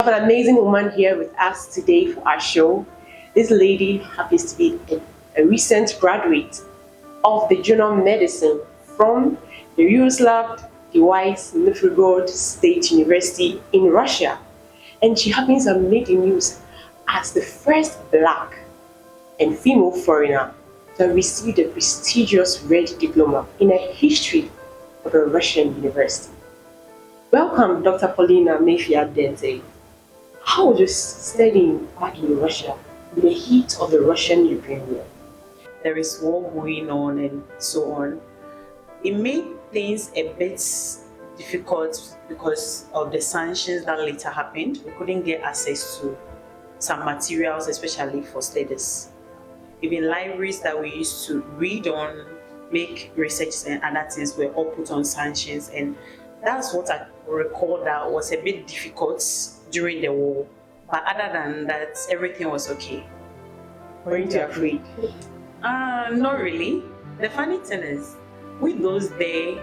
Have an amazing woman here with us today for our show. This lady happens to be a recent graduate of the General Medicine from the Yugoslav Device Novgorod State University in Russia. And she happens to have made the news as the first black and female foreigner to have received the prestigious Red Diploma in a history of a Russian university. Welcome, Dr. Paulina Mayfield Dente. How was your studying back in Russia in the heat of the Russian-Ukraine war? There is war going on and so on. It made things a bit difficult because of the sanctions that later happened. We couldn't get access to some materials, especially for studies. Even libraries that we used to read on, make research and other things were all put on sanctions, and that's what I recall that was a bit difficult during the war. But other than that, everything was okay. Weren't you afraid? Not really. The funny thing is, with those there,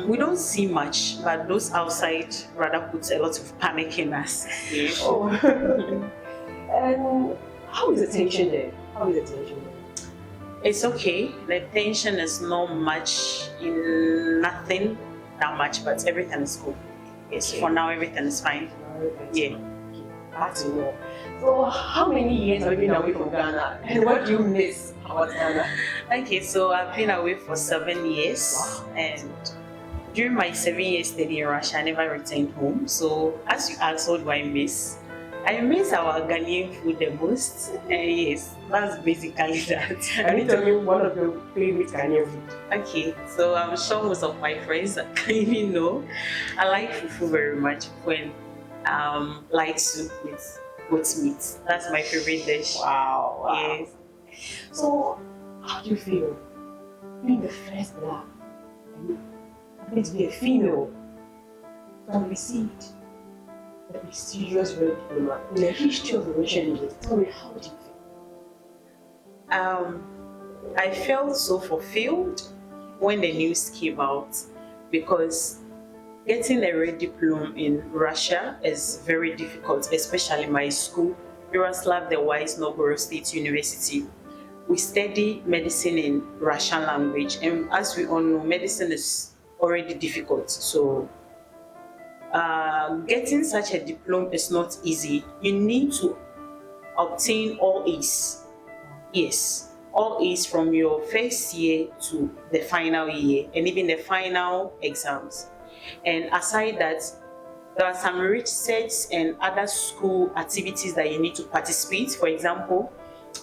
we don't see much, but those outside rather put a lot of panic in us. Yeah. Oh. And how is the tension there? How is the tension there? It's okay. The tension is not much, in nothing that much, but everything is cool. Yes, okay. For now everything is fine. Yeah. Back to war. So how many years have you been away from Ghana? And what do you miss about Ghana? Okay, so I've been away for 7 years. Wow. And during my 7 years stay in Russia, I never returned home. So as you asked, what do I miss? I miss our Ghanaian food the most. Yes, that's basically that. Can you tell me one of your favorite Ghanaian food? Okay, so I'm sure most of my friends can even know. I like fufu very much. When light soup with goat meat. That's my favorite dish. Wow. Yes. So how do you feel being the first black and happen to be a female to have received the prestigious Red Diploma in the history of the Russian university? Tell me, how do you feel? I felt so fulfilled when the news came out because getting a Red Diploma in Russia is very difficult, especially my school, Yaroslav the Wise Novgorod State University. We study medicine in Russian language, and as we all know, medicine is already difficult. So getting such a diploma is not easy. You need to obtain all A's. Yes, all A's from your first year to the final year, and even the final exams. And aside that, there are some research and other school activities that you need to participate. For example,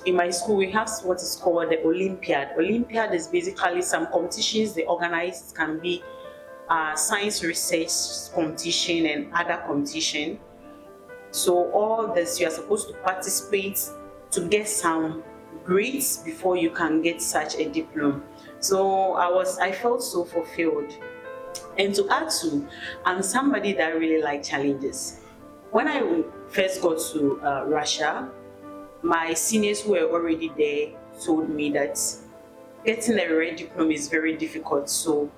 in my school, we have what is called the Olympiad. Olympiad is basically some competitions they organize. It can be science research competition and other competition. So all this, you are supposed to participate to get some grades before you can get such a diploma. So I felt so fulfilled. And to add to, I'm somebody that really like challenges. When I first got to Russia, my seniors who were already there told me that getting a Red Diploma is very difficult. So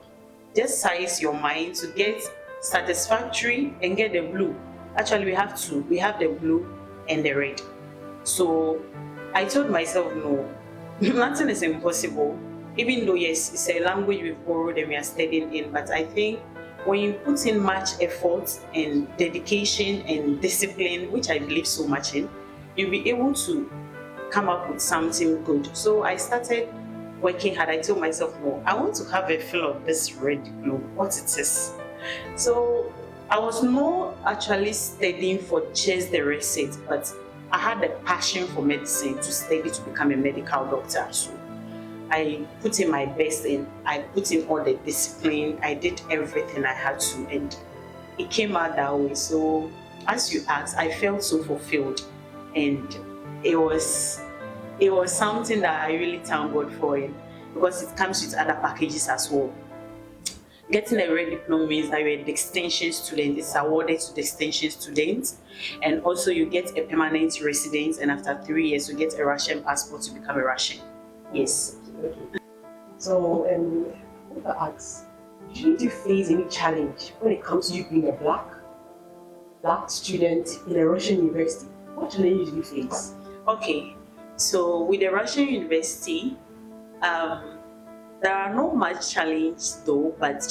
just size your mind to get satisfactory and get the blue. Actually, we have two. We have the blue and the red. So I told myself, no, nothing is impossible. Even though, yes, it's a language we've borrowed and we are studying in, but I think when you put in much effort and dedication and discipline, which I believe so much in, you'll be able to come up with something good. So I started working hard. I told myself, no, I want to have a feel of this Red Diploma, what it is. So I was not actually studying for just the receipt, but I had a passion for medicine to study to become a medical doctor. So I put in my best and I put in all the discipline. I did everything I had to, and it came out that way. So as you asked, I felt so fulfilled, and it was something that I really thank God for it, because it comes with other packages as well. Getting a Red Diploma means that you're an extension student. It's awarded to the extension students, and also you get a permanent residence, and after 3 years you get a Russian passport to become a Russian. Yes. Okay. So, I want to ask, did you face any challenge when it comes to you being a black black student in a Russian university? What challenges do you face? Okay, so with the Russian university, um, there are not much challenges though. But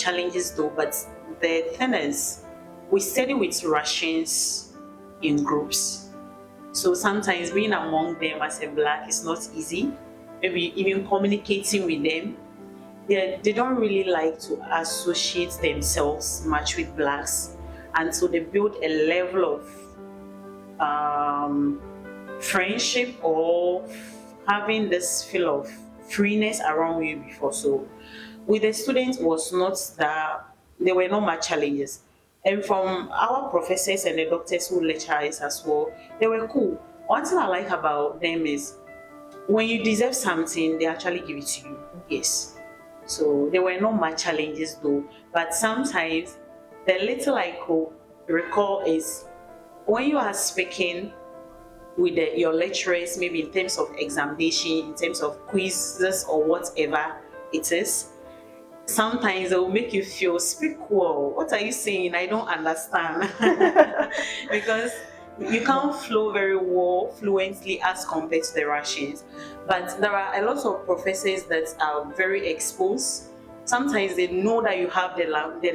the thing is, we study with Russians in groups. So sometimes being among them as a black is not easy. Maybe even communicating with them, they don't really like to associate themselves much with blacks, and so they build a level of friendship or having this feel of freeness around you before. So with the students was not that there were no much challenges. And from our professors and the doctors who lecture us as well, they were cool. One thing I like about them is when you deserve something, they actually give it to you. Yes. So there were no much challenges though. But sometimes the little I could recall is when you are speaking with your lecturers, maybe in terms of examination, in terms of quizzes or whatever it is, sometimes it will make you feel, speak well. What are you saying? I don't understand. Because you can't flow very well fluently as compared to the Russians. But there are a lot of professors that are very exposed. Sometimes they know that you have the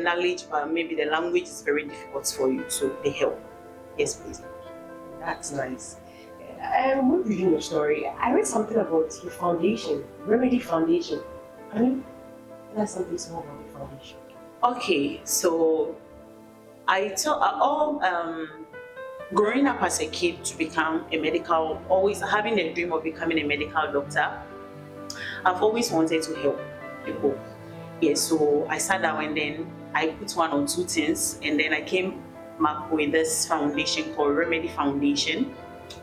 knowledge, but maybe the language is very difficult for you, so they help. Yes, please. That's nice. When reading your story, I read something about your foundation, Remedy Foundation. Can you tell us something small about the foundation? Okay, so I thought all growing up as a kid to become a medical, always having a dream of becoming a medical doctor, I've always wanted to help people. Yes, so I sat down and then I put one or two things, and then I came up with this foundation called Remedy Foundation,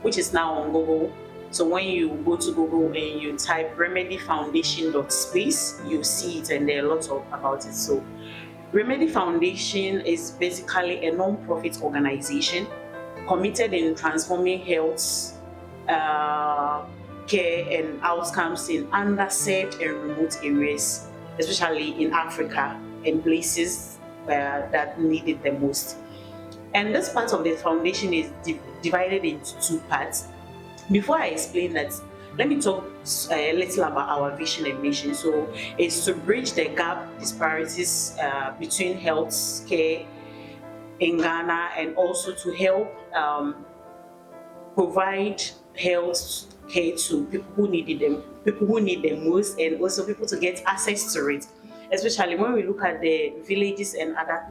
which is now on Google. So when you go to Google and you type Remedy Foundation.space, you see it, and there are lots about it. So Remedy Foundation is basically a non-profit organization committed in transforming health care and outcomes in underserved and remote areas, especially in Africa and places that need it the most. And this part of the foundation is divided into two parts. Before I explain that, let me talk a little about our vision and mission. So it's to bridge the gap disparities between health care in Ghana, and also to help provide health care to people who need them most, and also people to get access to it. Especially when we look at the villages and other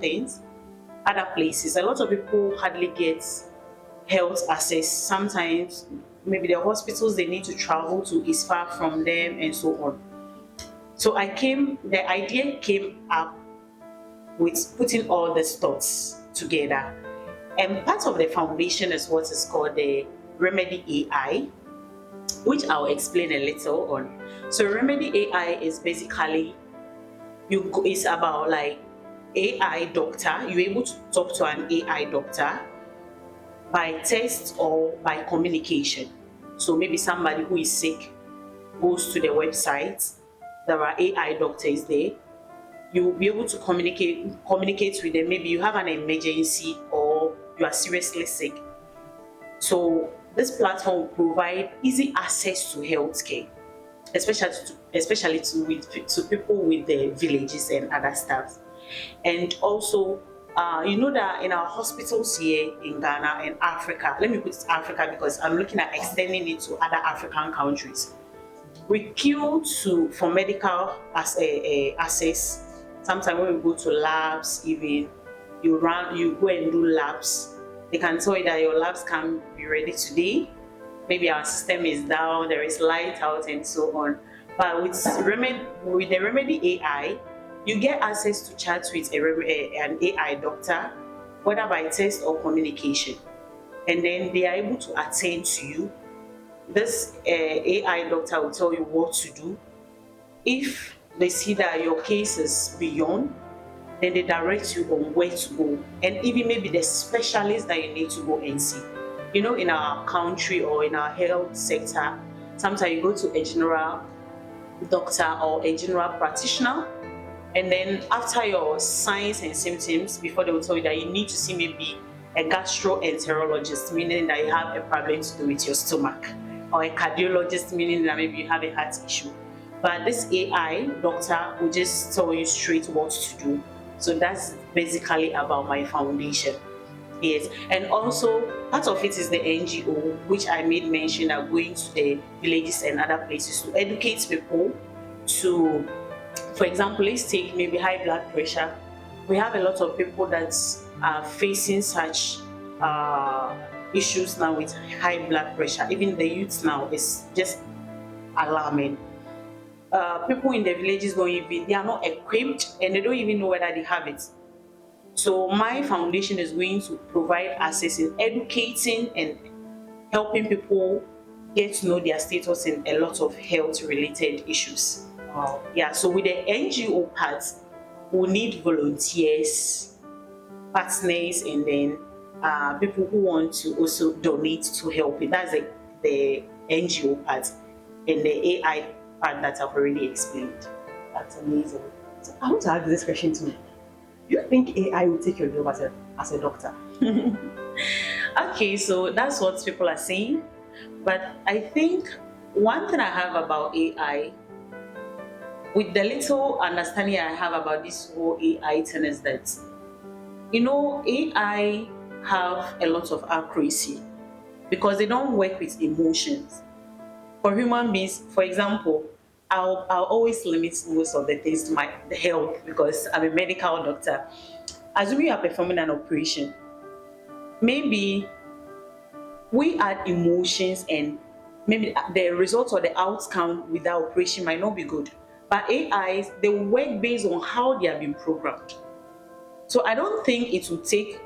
places, a lot of people hardly get health access. Sometimes maybe the hospitals they need to travel to is far from them, and so on. So the idea came up with putting all these thoughts together. And part of the foundation is what is called the Remedy AI, which I'll explain a little on. So Remedy AI is basically, it's about like AI doctor. You're able to talk to an AI doctor by text or by communication. So maybe somebody who is sick goes to the website, there are AI doctors there. You will be able to communicate with them. Maybe you have an emergency or you are seriously sick. So this platform will provide easy access to healthcare, especially to people with the villages and other stuff. And also, you know that in our hospitals here in Ghana and Africa, let me put Africa because I'm looking at extending it to other African countries. We queue for medical access. Sometimes when we go to labs, even you go and do labs, they can tell you that your labs can be ready today. Maybe our system is down, there is light out, and so on. But with the Remedy AI, you get access to chat with an AI doctor, whether by text or communication, and then they are able to attend to you. This AI doctor will tell you what to do. If they see that your case is beyond, then they direct you on where to go, and even maybe the specialist that you need to go and see. You know, in our country or in our health sector, sometimes you go to a general doctor or a general practitioner, and then after your signs and symptoms, before they will tell you that you need to see maybe a gastroenterologist, meaning that you have a problem to do with your stomach, or a cardiologist, meaning that maybe you have a heart issue. But this AI doctor will just tell you straight what to do. So that's basically about my foundation. Yes, and also part of it is the NGO, which I made mention of going to the villages and other places to educate people to, for example, let's take maybe high blood pressure. We have a lot of people that are facing such issues now with high blood pressure. Even the youth now is just alarming. People in the villages don't even, they are not equipped and they don't even know whether they have it. So my foundation is going to provide access in educating and helping people get to know their status in a lot of health related issues. Wow. Yeah, so with the NGO part, we need volunteers, partners, and then people who want to also donate to help it. That's the NGO part, and the AI part that I've already explained. That's amazing. So I want to ask this question too. Do you think AI will take your job as a doctor? Okay, so that's what people are saying. But I think one thing I have about AI, with the little understanding I have about this whole AI thing, is that, AI have a lot of accuracy because they don't work with emotions. For human beings, for example, I'll always limit most of the things to the health because I'm a medical doctor. Assuming you are performing an operation, maybe we add emotions and maybe the result or the outcome with the operation might not be good. But AIs, they work based on how they have been programmed. So I don't think it will take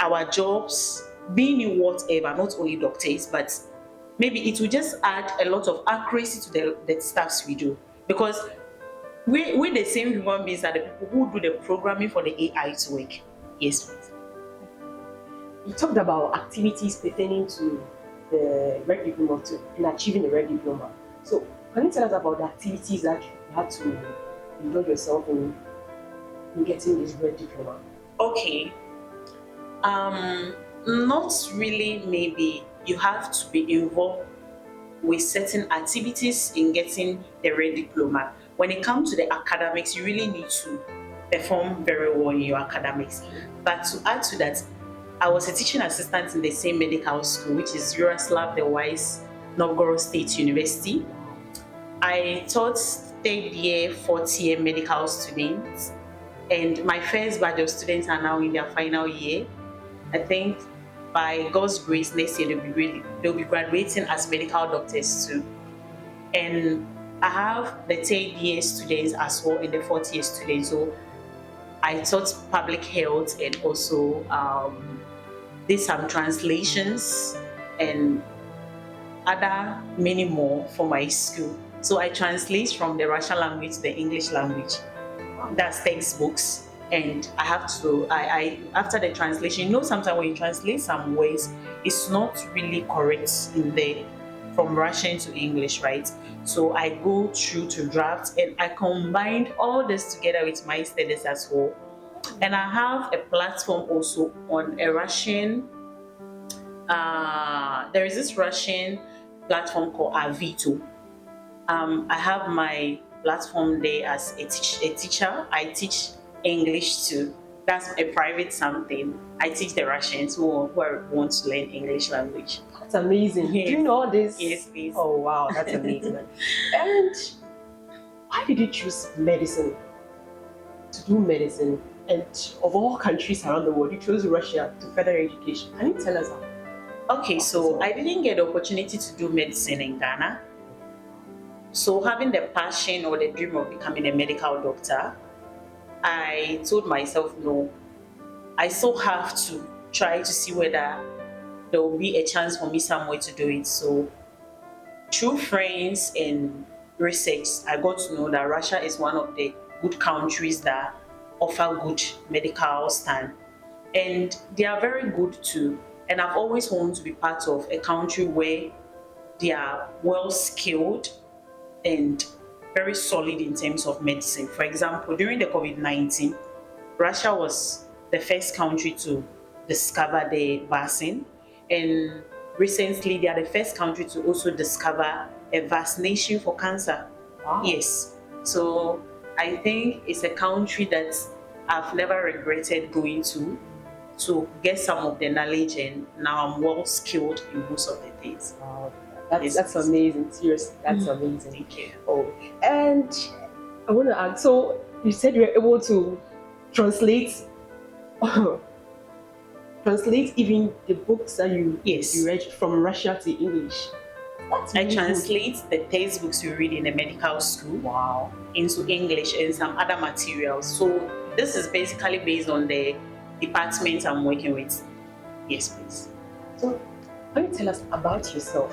our jobs, being in whatever, not only doctors, but maybe it will just add a lot of accuracy to the stuffs we do. Because we're the same human beings are the people who do the programming for the AI to work. Yes, please. You talked about activities pertaining to the Red Diploma in achieving the Red Diploma. So can you tell us about the activities that you had to involve yourself in getting this Red Diploma? Okay. Not really, maybe you have to be involved with certain activities in getting the Red Diploma. When it comes to the academics, you really need to perform very well in your academics. But to add to that, I was a teaching assistant in the same medical school, which is Yaroslav the Wise, Novgorod State University. I taught third year, fourth year medical students, and my first batch of students are now in their final year. I think by God's grace, next year they'll be graduating as medical doctors too. And I have the third year students as well and the fourth year students. So I taught public health and also did some translations and other many more for my school. So I translate from the Russian language to the English language. That's textbooks. And I have to, I after the translation, sometimes when you translate some words, it's not really correct in the from Russian to English, right? So I go through to draft and I combined all this together with my studies as well. And I have a platform also on a Russian, there is this Russian platform called Avito. I have my platform there as a teacher. I teach English too. That's a private something. I teach the Russians who want to learn English language. That's amazing. Yes. Do you know this? Yes, please. Oh wow, that's amazing. And why did you choose medicine? To do medicine, and of all countries around the world, you chose Russia to further education. Can you tell us how? Okay, so I didn't get the opportunity to do medicine in Ghana. So having the passion or the dream of becoming a medical doctor, I told myself, no, I still have to try to see whether there will be a chance for me somewhere to do it. So through friends and research, I got to know that Russia is one of the good countries that offer good medical stand. And they are very good too. And I've always wanted to be part of a country where they are well skilled and very solid in terms of medicine. For example, during the COVID-19, Russia was the first country to discover the vaccine. And recently, they are the first country to also discover a vaccination for cancer. Wow. Yes. So I think it's a country that I've never regretted going to get some of the knowledge, and now I'm well skilled in most of the things. Wow. Yes, That's please. amazing. Seriously, that's amazing. Thank you. Oh, and I want to ask. So you said you were able to translate, translate even the books that Yes. you read from Russia to English. That's I really good. translate the textbooks you read in the medical school Wow. into English and some other materials. So this is basically based on the department I'm working with. Yes, please. So can you tell us about yourself,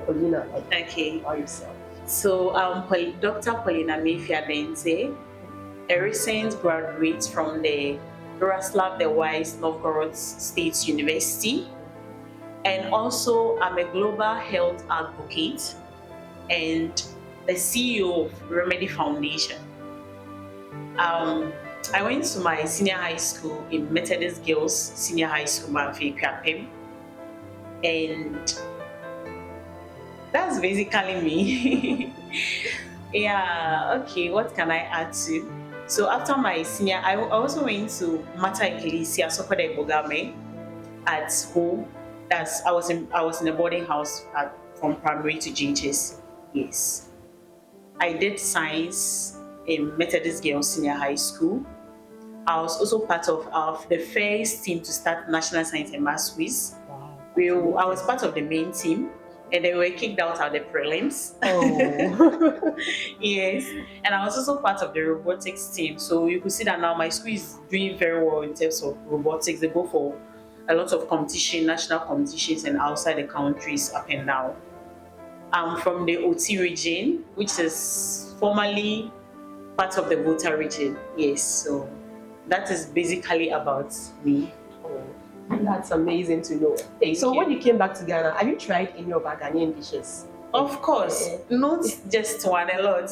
Paulina, like Okay. about yourself? So Dr. Paulina Mayfair Dente, a recent graduate from the Yaroslav the Wise Novgorod State University. And also, I'm a global health advocate and the CEO of Remedy Foundation. I went to my senior high school in Methodist Girls Senior High School, Manfi Kwapem, and that's basically me. Yeah, okay, what can I add to? So after my senior, I also went to Mata Ecclesia Sokode Bogame at home. I was in a boarding house from primary to GHS. Yes, I did science in Methodist Girls Senior High School. I was also part of the first team to start National Science and Maths Quiz. Wow. I was part of the main team, and they were kicked out of the prelims. Oh. Yes, and I was also part of the robotics team. So you could see that now my school is doing very well in terms of robotics. They go for a lot of competition, national competitions, and outside the countries up and down. I'm from the OT region, which is formerly part of the Volta region. Yes, so that is basically about me. Oh, that's amazing to know. Hey, so when you came back to Ghana, have you tried any of our Ghanaian dishes? Of course, not just one, a lot.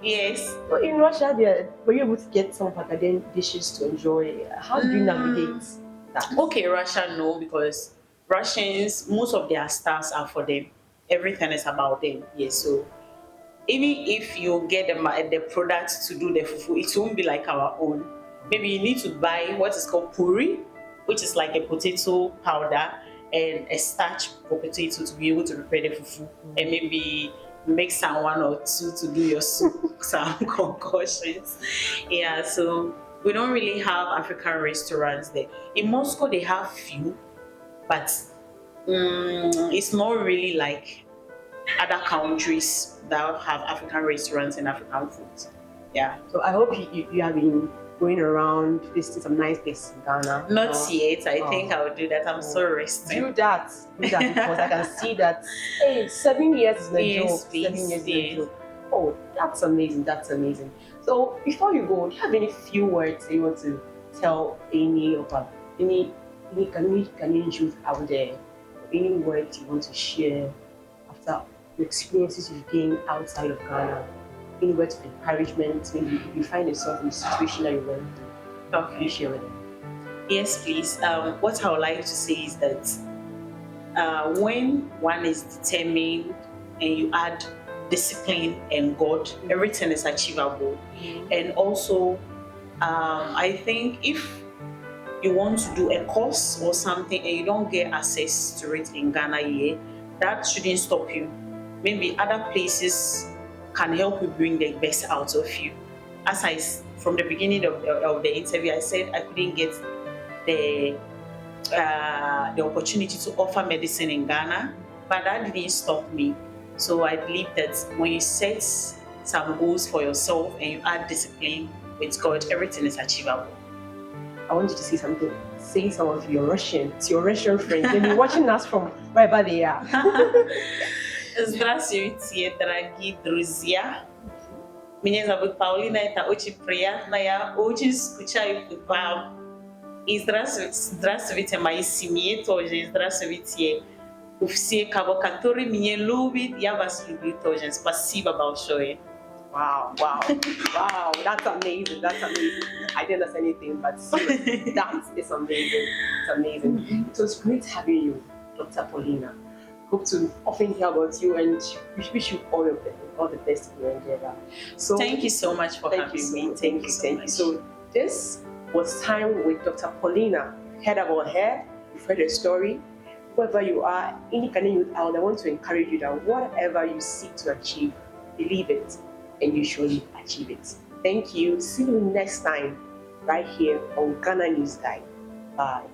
Yes. So in Russia, were you able to get some of our Ghanaian dishes to enjoy? How do you navigate that? Okay, Russia, no, because Russians, most of their stars are for them. Everything is about them. Yes, so even if you get the products to do the fufu, it won't be like our own. Maybe you need to buy what is called puri, which is like a potato powder and a starch for potato to be able to prepare the fufu, and maybe make some one or two to do your soup, some concoctions. Yeah, so we don't really have African restaurants there. In Moscow, they have few, but it's not really like other countries that have African restaurants and African food. Yeah. So I hope you have been going around visiting some nice places in Ghana. Not yet. I think I will do that. I'm so resting. Do that because I can see that. Hey, 7 years is the Yes, joke. please, 7 years is the yes. joke. Oh, that's amazing. That's amazing. So before you go, do you have any few words that you want to tell any Ghanaian youth out there? Any words you want to share after the experiences you've gained outside of Ghana? Any words of encouragement? Maybe you find yourself in a situation that you went through. Can you share with them? Yes, please. What I would like to say is that when one is determined and you add discipline and God, everything is achievable. And also, I think if you want to do a course or something and you don't get access to it in Ghana here, that shouldn't stop you. Maybe other places can help you bring the best out of you. From the beginning of the interview, I said I couldn't get the opportunity to offer medicine in Ghana, but that didn't stop me. So I believe that when you set some goals for yourself and you add discipline with God, everything is achievable. I want you to say something. Say some of your Russian friends. They've been watching us from wherever they are. Здравствуйте, дорогие друзья. Меня зовут Паулина, это очень приятно, я очень скучаю по вам. И здравствуйте моей семье тоже, здравствуйте все, которые меня любят, я вас люблю тоже. Спасибо большое. Wow, wow, wow, that's amazing. That's amazing. I didn't understand anything, but seriously, that is amazing. It's amazing. It was great having you, Dr. Paulina. Hope to often hear about you, and we wish you all the best in your endeavor. So Thank you so much for thank having you, me. thank you, so thank you. much. So this was time with Dr. Paulina. Heard about her, you've heard her story. Whoever you are, any Ghanaian youth out, I want to encourage you that whatever you seek to achieve, believe it, and you surely achieve it. Thank you. See you next time, right here on Ghana News Guide. Bye.